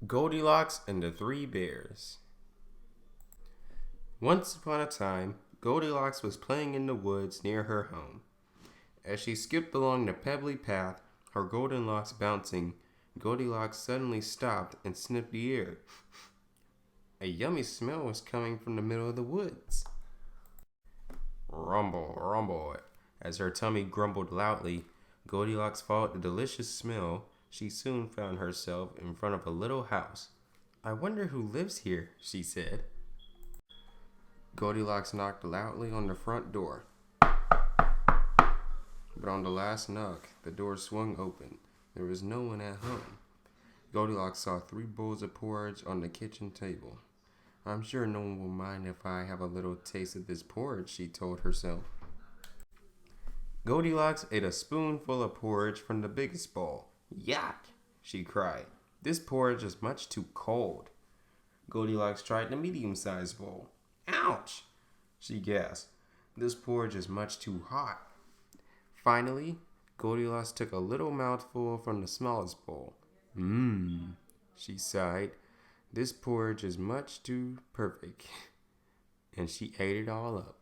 Goldilocks and the Three Bears. Once upon a time, Goldilocks was playing in the woods near her home. As she skipped along the pebbly path, her golden locks bouncing, Goldilocks suddenly stopped and sniffed the air. A yummy smell was coming from the middle of the woods. Rumble, rumble. As her tummy grumbled loudly, Goldilocks followed the delicious smell. She soon found herself in front of a little house. "I wonder who lives here," she said. Goldilocks knocked loudly on the front door. But on the last knock, the door swung open. There was no one at home. Goldilocks saw 3 bowls of porridge on the kitchen table. "I'm sure no one will mind if I have a little taste of this porridge," she told herself. Goldilocks ate a spoonful of porridge from the biggest bowl. "Yuck!" she cried. "This porridge is much too cold." Goldilocks tried the medium-sized bowl. "Ouch!" she gasped. "This porridge is much too hot." Finally, Goldilocks took a little mouthful from the smallest bowl. She sighed. "This porridge is much too perfect." And she ate it all up.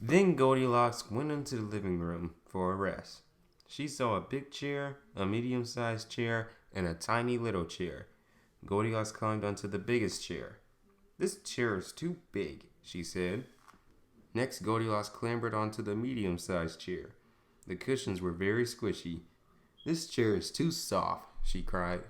Then Goldilocks went into the living room for a rest. She saw a big chair, a medium-sized chair, and a tiny little chair. Goldilocks climbed onto the biggest chair. "This chair is too big," she said. Next, Goldilocks clambered onto the medium-sized chair. The cushions were very squishy. "This chair is too soft," she cried.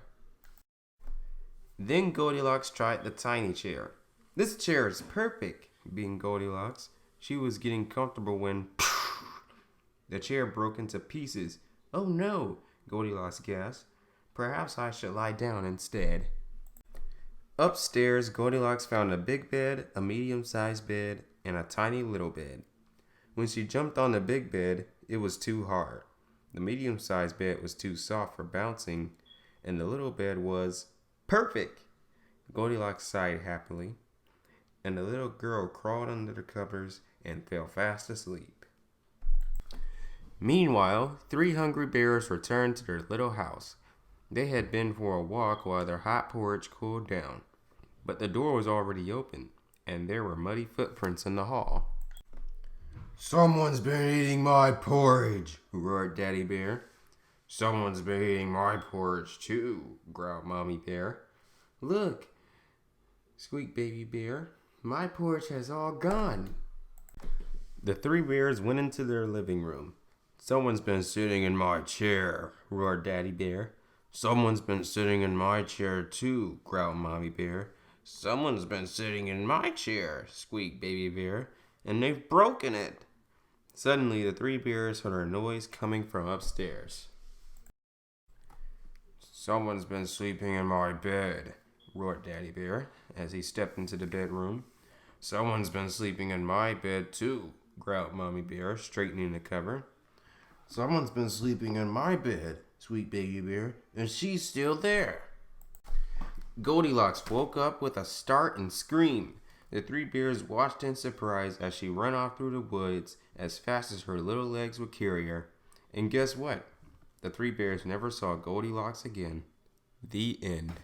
Then Goldilocks tried the tiny chair. "This chair is perfect," beamed Goldilocks. She was getting comfortable when the chair broke into pieces. "Oh no," Goldilocks gasped. "Perhaps I should lie down instead." Upstairs, Goldilocks found a big bed, a medium-sized bed, and a tiny little bed. When she jumped on the big bed, it was too hard. The medium-sized bed was too soft for bouncing, and the little bed was perfect. Goldilocks sighed happily, and the little girl crawled under the covers and fell fast asleep. Meanwhile, 3 hungry bears returned to their little house. They had been for a walk while their hot porridge cooled down, but the door was already open, and there were muddy footprints in the hall. "Someone's been eating my porridge," roared Daddy Bear. "Someone's been eating my porridge too," growled Mommy Bear. "Look," squeaked Baby Bear, "my porridge has all gone." The 3 bears went into their living room. "Someone's been sitting in my chair," roared Daddy Bear. "Someone's been sitting in my chair too," growled Mommy Bear. "Someone's been sitting in my chair," squeaked Baby Bear, "and they've broken it." Suddenly, the 3 bears heard a noise coming from upstairs. "Someone's been sleeping in my bed," roared Daddy Bear as he stepped into the bedroom. "Someone's been sleeping in my bed too," growled Mommy Bear, straightening the cover. "Someone's been sleeping in my bed," squeaked Baby Bear, "and she's still there." Goldilocks woke up with a start and screamed. The 3 bears watched in surprise as she ran off through the woods as fast as her little legs would carry her. And guess what? The 3 bears never saw Goldilocks again. The end.